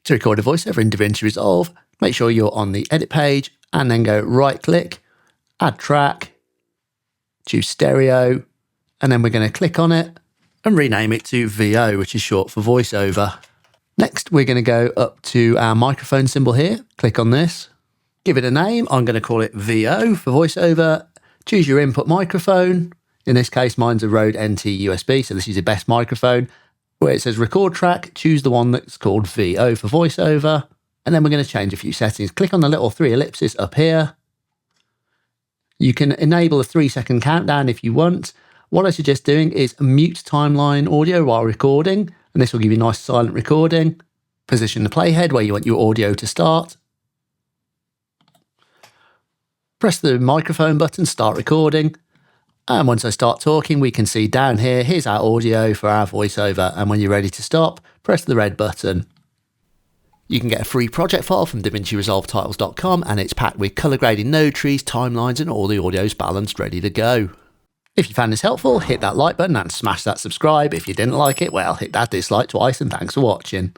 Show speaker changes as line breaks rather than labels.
To record a voiceover in Davinci Resolve, make sure you're on the edit page and then go right click, add track, choose stereo, and then we're going to click on it and rename it to VO, which is short for voiceover. Next, we're going to go up to our microphone symbol here, click on this, give it a name. I'm going to call it VO for voiceover. Choose your input microphone. In this case, mine's a Rode NT USB, so this is the best microphone. Where it says record track, choose the one that's called VO for voiceover. And then we're going to change a few settings. Click on the little 3 ellipses up here. You can enable a 3-second countdown if you want. What I suggest doing is mute timeline audio while recording, and this will give you nice silent recording. Position the playhead where you want your audio to start. Press the microphone button, start recording. And once I start talking, we can see down here, here's our audio for our voiceover. And when you're ready to stop, press the red button. You can get a free project file from DaVinciResolveTitles.com, and it's packed with colour graded node trees, timelines, and all the audio's balanced, ready to go. If you found this helpful, hit that like button and smash that subscribe. If you didn't like it, well, hit that dislike twice, and thanks for watching.